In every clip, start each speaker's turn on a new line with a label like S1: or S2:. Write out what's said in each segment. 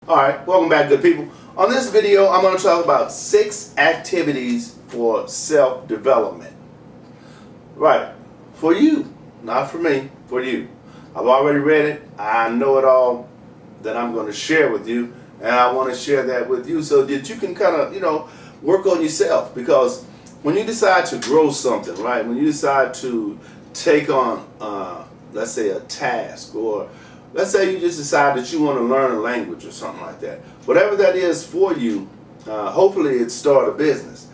S1: Alright, welcome back, good people. On this video, I'm going to talk about 6 activities for self-development. Right, for you, not for me, for you. I've already read it, I know it all that I'm going to share with you, and I want to share that with you so that you can kind of, work on yourself. Because when you decide to grow something, right, when you decide to take on, let's say, a task, or let's say you just decide that you want to learn a language or something like that. Whatever that is for you, hopefully it's start a business.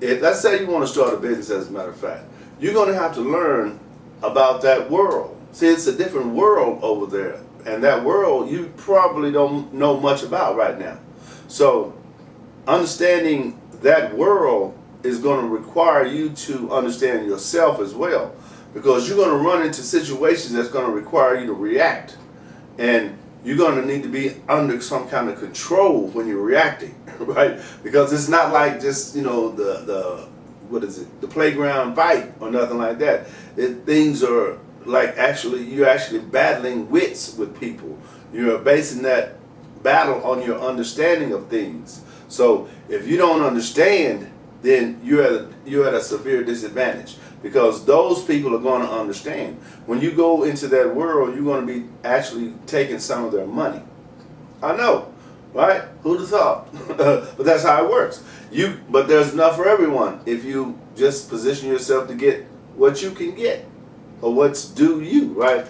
S1: Let's say you want to start a business, as a matter of fact. You're going to have to learn about that world. See, it's a different world over there. And that world you probably don't know much about right now. So understanding that world is going to require you to understand yourself as well. Because you're going to run into situations that's going to require you to react. And you're going to need to be under some kind of control when you're reacting, right? Because it's not like just, the playground fight or nothing like that. Things are like you're actually battling wits with people. You're basing that battle on your understanding of things. So if you don't understand, then you're at a severe disadvantage, because those people are going to understand. When you go into that world, you're going to be actually taking some of their money. I know, right? Who'd have thought? But that's how it works. But there's enough for everyone if you just position yourself to get what you can get, or what's due you, right?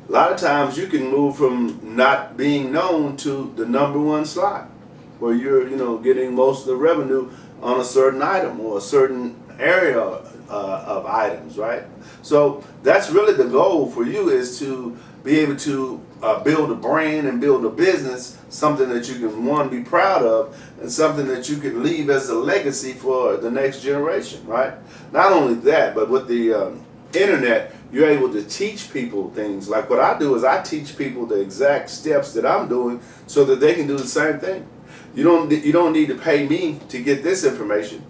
S1: A lot of times you can move from not being known to the #1 slot, where you're getting most of the revenue on a certain item or a certain area of items, right? So that's really the goal for you, is to be able to build a brand and build a business, something that you can, be proud of, and something that you can leave as a legacy for the next generation, right? Not only that, but with the internet, you're able to teach people things. Like what I do is I teach people the exact steps that I'm doing so that they can do the same thing. You don't need to pay me to get this information,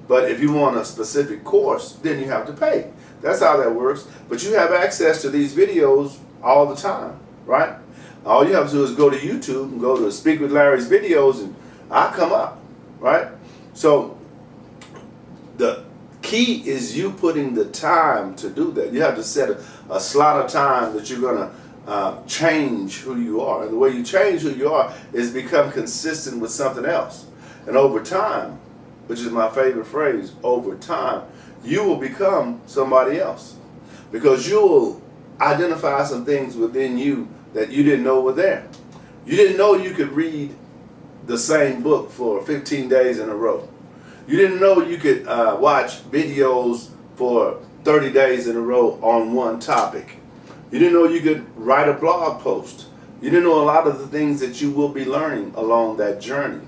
S1: but if you want a specific course, then you have to pay. That's how that works. But you have access to these videos all the time, right? All you have to do is go to YouTube and go to Speak with Larry's videos, and I come up, right? So the key is you putting the time to do that. You have to set a slot of time that you're going to change who you are. And the way you change who you are is become consistent with something else. And over time, which is my favorite phrase, over time, you will become somebody else. Because you will identify some things within you that you didn't know were there. You didn't know you could read the same book for 15 days in a row. You didn't know you could watch videos for 30 days in a row on one topic. You didn't know you could write a blog post. You didn't know a lot of the things that you will be learning along that journey.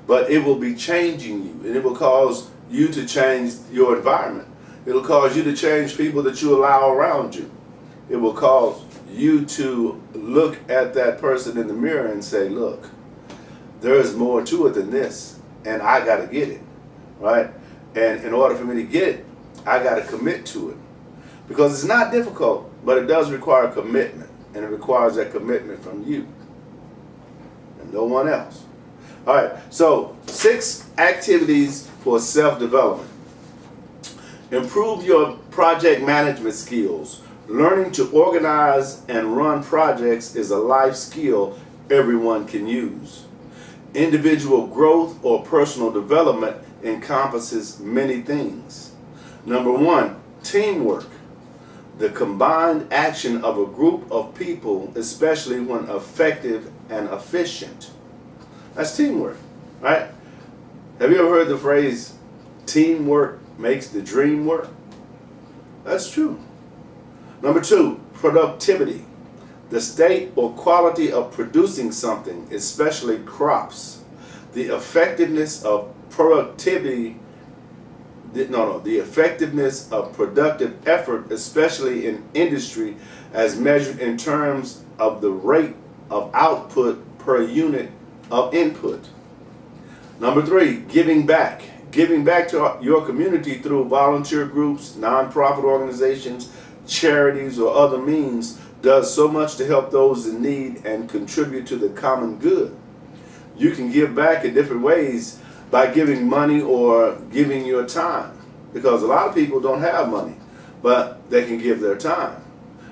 S1: But it will be changing you, and it will cause you to change your environment. It'll cause you to change people that you allow around you. It will cause you to look at that person in the mirror and say, look, there is more to it than this, and I got to get it, right? And in order for me to get it, I got to commit to it. Because it's not difficult, but it does require commitment, and it requires that commitment from you and no one else. All right, so 6 activities for self-development. Improve your project management skills. Learning to organize and run projects is a life skill everyone can use. Individual growth or personal development encompasses many things. Number 1, teamwork. The combined action of a group of people, especially when effective and efficient. That's teamwork, right? Have you ever heard the phrase, teamwork makes the dream work? That's true. Number 2, productivity. The state or quality of producing something, especially crops. The effectiveness of productivity the effectiveness of productive effort, especially in industry, as measured in terms of the rate of output per unit of input. Number 3, giving back. Giving back to your community through volunteer groups, nonprofit organizations, charities, or other means does so much to help those in need and contribute to the common good. you can give back in different ways by giving money or giving your time. Because a lot of people don't have money, but they can give their time.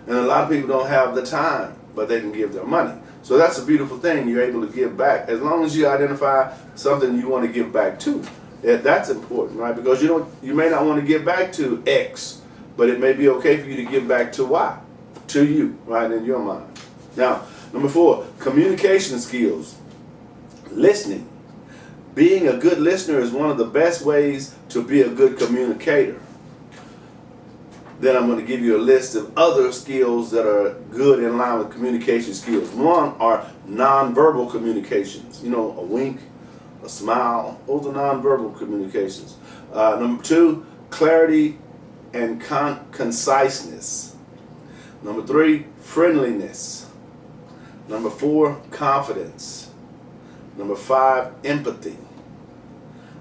S1: And a lot of people don't have the time, but they can give their money. So that's a beautiful thing. You're able to give back. As long as you identify something you want to give back to, that's important, right? Because you may not want to give back to X, but it may be okay for you to give back to Y, to you, right, in your mind. Now, number 4, communication skills. Listening. Being a good listener is one of the best ways to be a good communicator. Then I'm going to give you a list of other skills that are good in line with communication skills. One are nonverbal communications. You know, a wink, a smile. Those are nonverbal communications. Number 2, clarity and conciseness. Number 3, friendliness. Number 4, confidence. Number 5, empathy.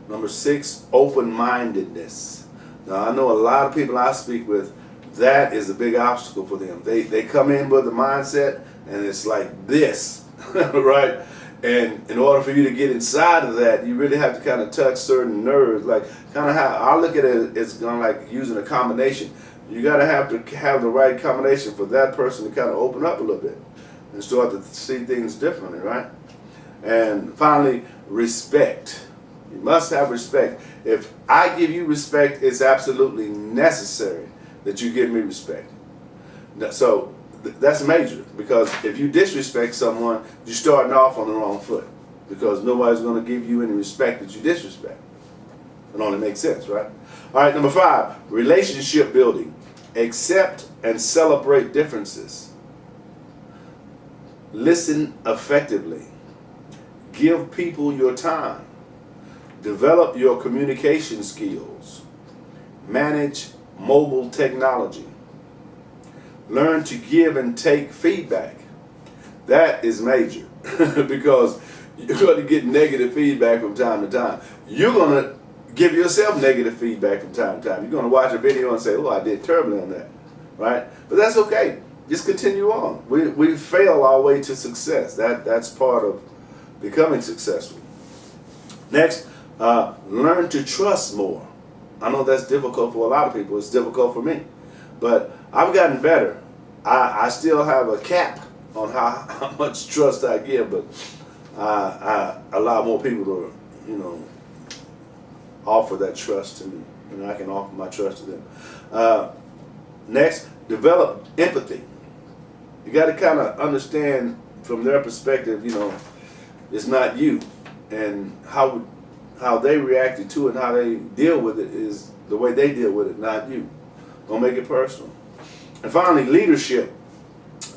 S1: Number 6, open-mindedness. Now, I know a lot of people I speak with, that is a big obstacle for them. They come in with a mindset, and it's like this, right? And in order for you to get inside of that, you really have to kind of touch certain nerves. Like, kind of how I look at it, it's kind of like using a combination. You got to have the right combination for that person to kind of open up a little bit and start to see things differently, right? And finally, respect. You must have respect. If I give you respect, it's absolutely necessary that you give me respect. So that's major, because if you disrespect someone, you're starting off on the wrong foot, because nobody's going to give you any respect that you disrespect. It only makes sense, right? All right, number 5, relationship building. Accept and celebrate differences. Listen effectively. Give people your time. Develop your communication skills. Manage mobile technology. Learn to give and take feedback. That is major because you're going to get negative feedback from time to time. You're going to give yourself negative feedback from time to time. You're going to watch a video and say, oh, I did terribly on that, right? But that's okay. Just continue on. We fail our way to success. That's part of becoming successful. Next, learn to trust more. I know that's difficult for a lot of people. It's difficult for me. But I've gotten better. I still have a cap on how much trust I give, but I allow more people to, offer that trust to me. And I can offer my trust to them. Next, develop empathy. You got to kind of understand from their perspective, it's not you. And how they reacted to it and how they deal with it is the way they deal with it, not you. Don't make it personal. And finally, leadership.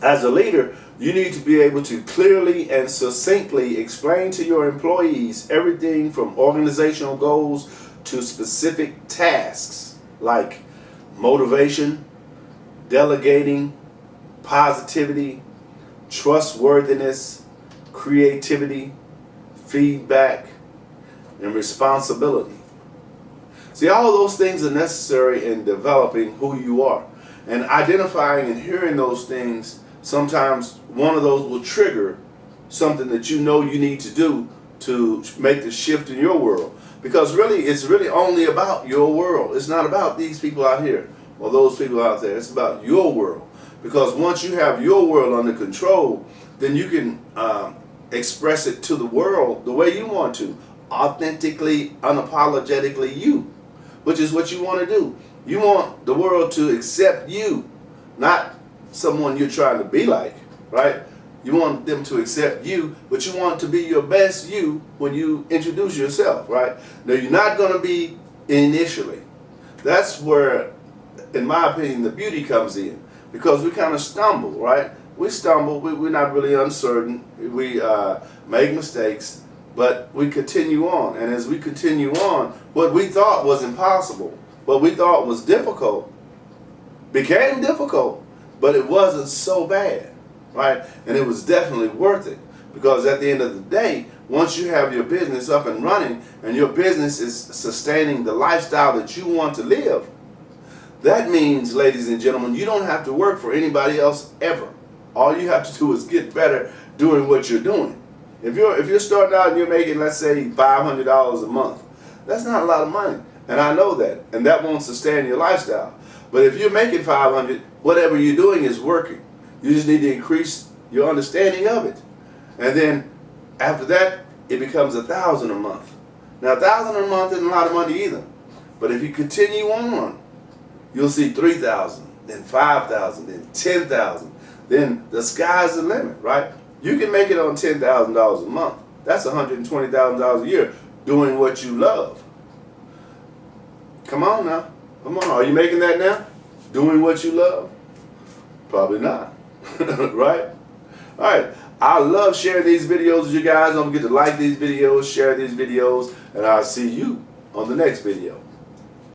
S1: As a leader, you need to be able to clearly and succinctly explain to your employees everything from organizational goals to specific tasks like motivation, delegating, positivity, trustworthiness, creativity, feedback, and responsibility. See, all those things are necessary in developing who you are. And identifying and hearing those things, sometimes one of those will trigger something that you need to do to make the shift in your world. Because really, it's really only about your world. It's not about these people out here or those people out there. It's about your world. Because once you have your world under control, then you can express it to the world the way you want to. Authentically, unapologetically you, which is what you want to do. You want the world to accept you, not someone you're trying to be like, right? You want them to accept you, but you want to be your best you when you introduce yourself, right? Now, you're not going to be initially. That's where, in my opinion, the beauty comes in, because we kind of stumble, right? We stumble. We're not really uncertain. We make mistakes, but we continue on. And as we continue on, what we thought was impossible, what we thought was difficult, became difficult, but it wasn't so bad, right? And it was definitely worth it, because at the end of the day, once you have your business up and running and your business is sustaining the lifestyle that you want to live, that means, ladies and gentlemen, you don't have to work for anybody else ever. All you have to do is get better doing what you're doing. If you're starting out and you're making, let's say, $500 a month, that's not a lot of money. And I know that. And that won't sustain your lifestyle. But if you're making 500, whatever you're doing is working. You just need to increase your understanding of it. And then after that, it becomes 1,000 a month. Now, 1,000 a month isn't a lot of money either. But if you continue on, you'll see 3,000, then 5,000, then 10,000. Then the sky's the limit, right? You can make it on $10,000 a month. That's $120,000 a year doing what you love. Come on now. Come on. Are you making that now? Doing what you love? Probably not. Right? All right. I love sharing these videos with you guys. Don't forget to like these videos, share these videos, and I'll see you on the next video.